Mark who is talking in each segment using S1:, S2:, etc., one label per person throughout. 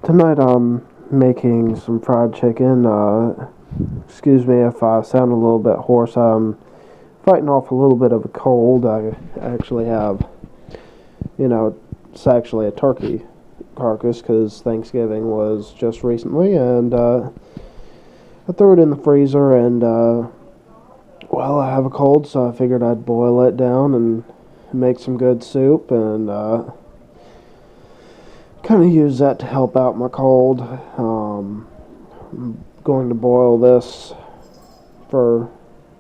S1: Tonight I'm making some fried chicken. Excuse me if I sound a little bit hoarse. I'm fighting off a little bit of a cold. I actually have, it's actually a turkey carcass because Thanksgiving was just recently, and I threw it in the freezer, and well, I have a cold, so I figured I'd boil it down and make some good soup, and kind of use that to help out my cold. I'm going to boil this for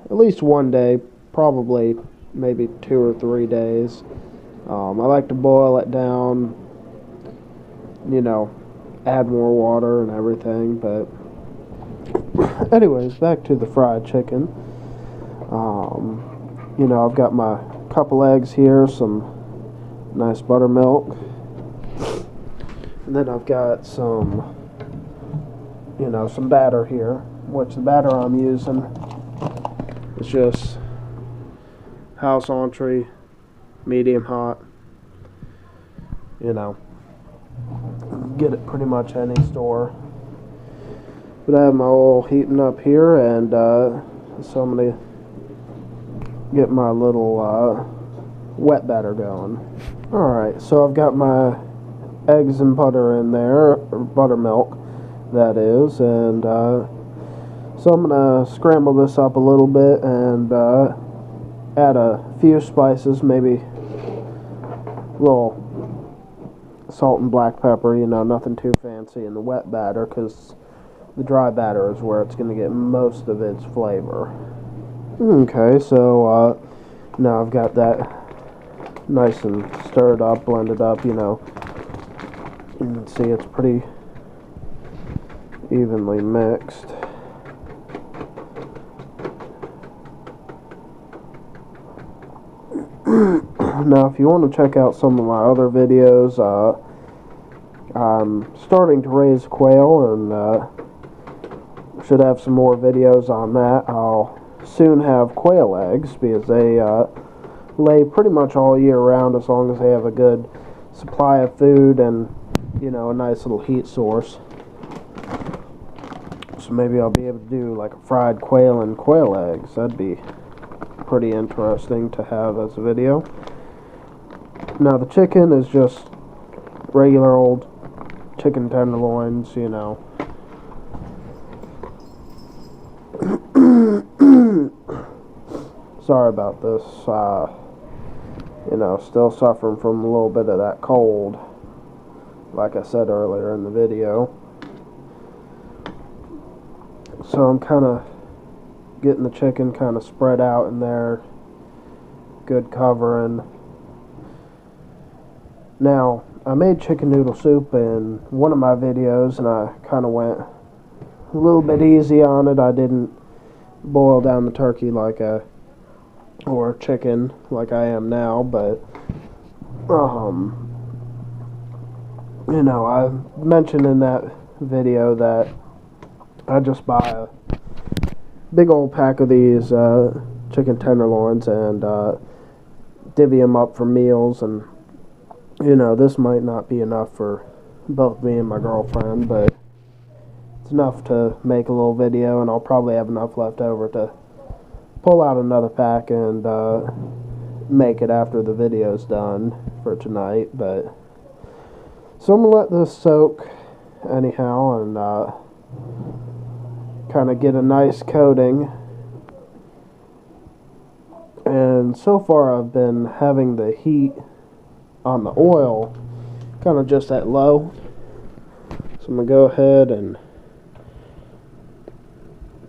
S1: at least one day, probably maybe 2 or 3 days. I like to boil it down, add more water and everything. But anyways, back to the fried chicken. I've got my couple eggs here, some nice buttermilk, and then I've got some batter here, which the batter I'm using is just house entry, medium hot. Get it pretty much any store. But I have my oil heating up here, and so I'm going to get my little wet batter going. Alright, so I've got my eggs and butter in there, or buttermilk, that is, and so I'm going to scramble this up a little bit and add a few spices, maybe a little salt and black pepper, nothing too fancy in the wet batter, because the dry batter is where it's going to get most of its flavor. Okay, so now I've got that nice and stirred up, blended up, you can see it's pretty evenly mixed. Now, if you want to check out some of my other videos, I'm starting to raise quail, and should have some more videos on that. I'll soon have quail eggs, because they lay pretty much all year round as long as they have a good supply of food and, a nice little heat source. So maybe I'll be able to do like a fried quail and quail eggs. That'd be pretty interesting to have as a video. Now the chicken is just regular old chicken tenderloins, Sorry about this. Still suffering from a little bit of that cold, like I said earlier in the video. So I'm kind of getting the chicken kind of spread out in there, good covering. Now, I made chicken noodle soup in one of my videos, and I kind of went a little bit easy on it. I didn't boil down the turkey or chicken like I am now, but I mentioned in that video that I just buy a big old pack of these chicken tenderloins and divvy them up for meals, and this might not be enough for both me and my girlfriend, but it's enough to make a little video, and I'll probably have enough left over to pull out another pack and make it after the video's done for tonight. But so I'm gonna let this soak anyhow, and kind of get a nice coating. And so far I've been having the heat on the oil kind of just at low, so I'm gonna go ahead and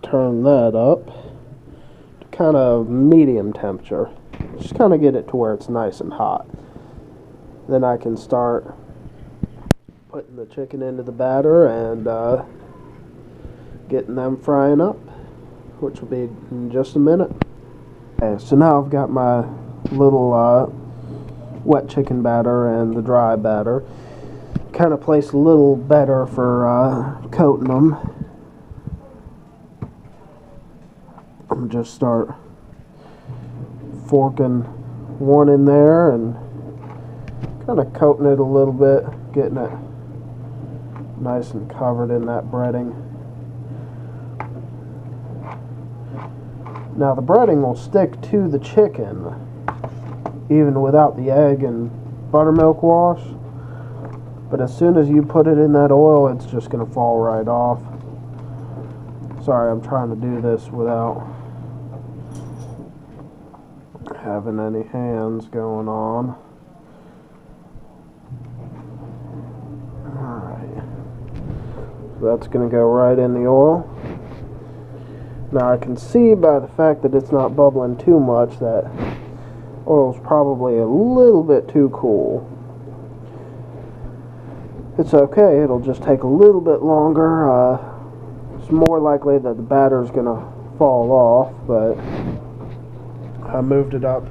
S1: turn that up to kind of medium temperature, just kind of get it to where it's nice and hot. Then I can start putting the chicken into the batter and getting them frying up, which will be in just a minute. Okay, so now I've got my little wet chicken batter and the dry batter kind of placed a little better for coating them. I'm just start forking one in there and kind of coating it a little bit, getting it nice and covered in that breading. Now the breading will stick to the chicken even without the egg and buttermilk wash, but as soon as you put it in that oil, it's just going to fall right off. Sorry, I'm trying to do this without having any hands going on. Alright, so that's going to go right in the oil. Now I can see by the fact that it's not bubbling too much that oil's probably a little bit too cool. It's okay, it'll just take a little bit longer. It's more likely that the batter's going to fall off, but I moved it up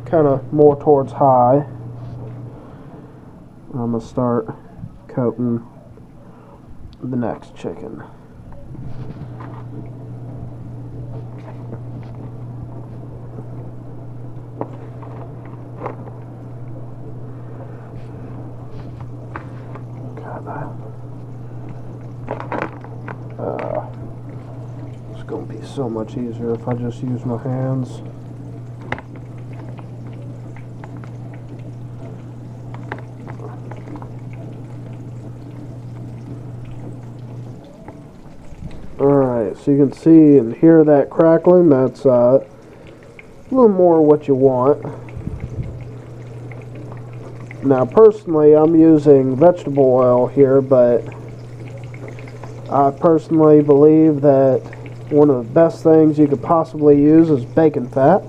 S1: kind of more towards high. I'm going to start coating the next chicken. It's going to be so much easier if I just use my hands. Alright, so you can see and hear that crackling. That's a little more what you want. Now personally, I'm using vegetable oil here, but I personally believe that one of the best things you could possibly use is bacon fat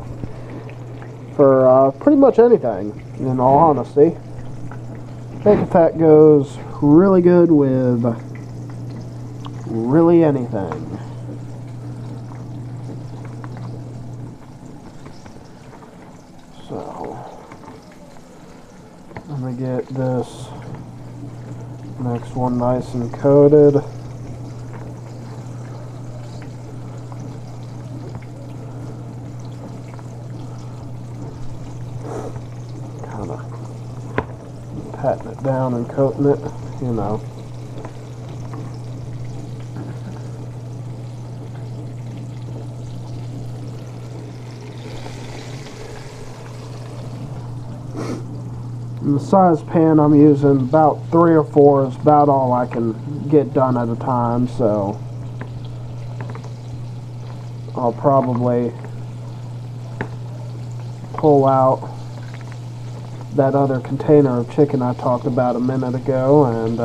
S1: for pretty much anything, in all honesty. Bacon fat goes really good with really anything. So, let me get this next one nice and coated. Kind of patting it down and coating it, you know. And the size pan I'm using, about 3 or 4 is about all I can get done at a time, so I'll probably pull out that other container of chicken I talked about a minute ago, and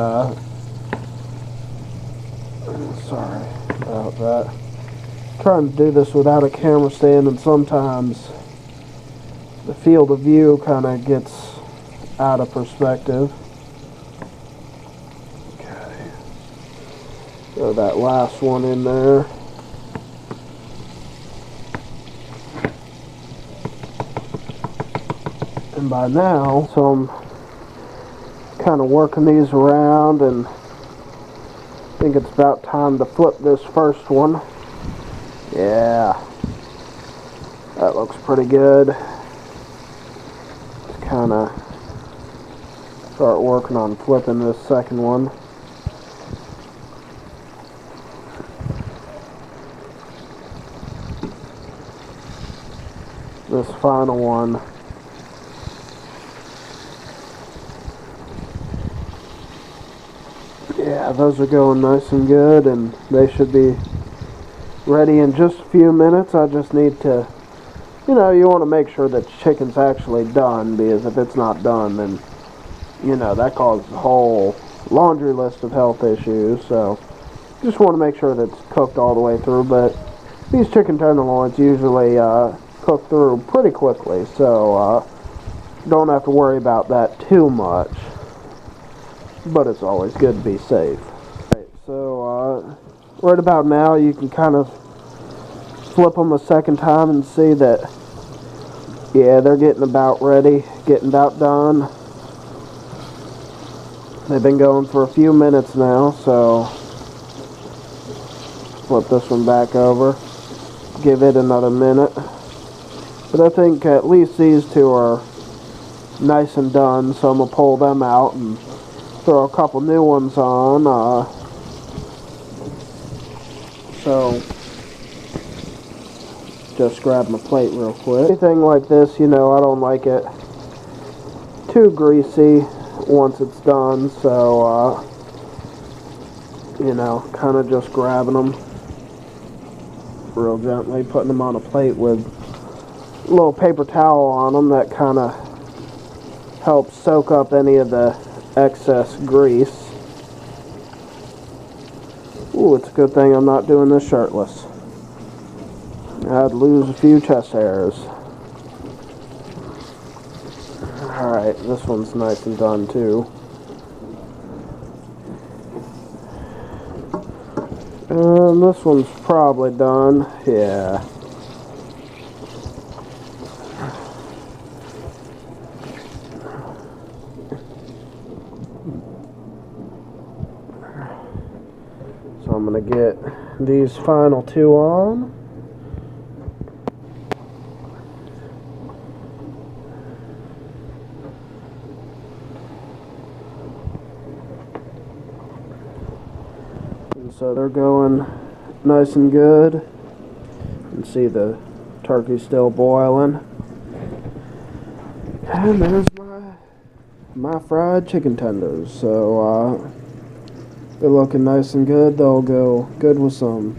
S1: sorry about that. I'm trying to do this without a camera stand, and sometimes the field of view kind of gets out of perspective. Okay, throw that last one in there. And by now, so I'm kind of working these around, and I think it's about time to flip this first one. Yeah, that looks pretty good. Just kind of start working on flipping this second one. This final one, yeah, those are going nice and good, and they should be ready in just a few minutes. I just need to, you know, you want to make sure that chicken's actually done, because if it's not done, then you know, that causes a whole laundry list of health issues. So just want to make sure that it's cooked all the way through. But these chicken tenderloins usually cook through pretty quickly, so don't have to worry about that too much. But it's always good to be safe. Right, so right about now you can kind of flip them a second time and see that, yeah, they're getting about ready, getting about done. They've been going for a few minutes now, so flip this one back over, give it another minute. But I think at least these two are nice and done, so I'm going to pull them out and throw a couple new ones on. So just grab my plate real quick. Anything like this, you know, I don't like it too greasy once it's done, so you know, kind of just grabbing them real gently, putting them on a plate with a little paper towel on them. That kind of helps soak up any of the excess grease. Ooh, it's a good thing I'm not doing this shirtless. I'd lose a few chest hairs. Alright, this one's nice and done too. And this one's probably done. Yeah. So I'm going to get these final two on. And so they're going nice and good. You can see the turkey still boiling. And there's my fried chicken tenders. So they're looking nice and good. They'll go good with some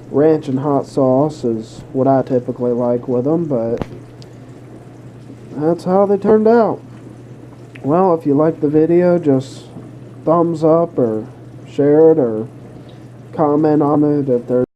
S1: ranch and hot sauce is what I typically like with them, but that's how they turned out. Well, if you like the video, just thumbs up or share it or comment on it if there's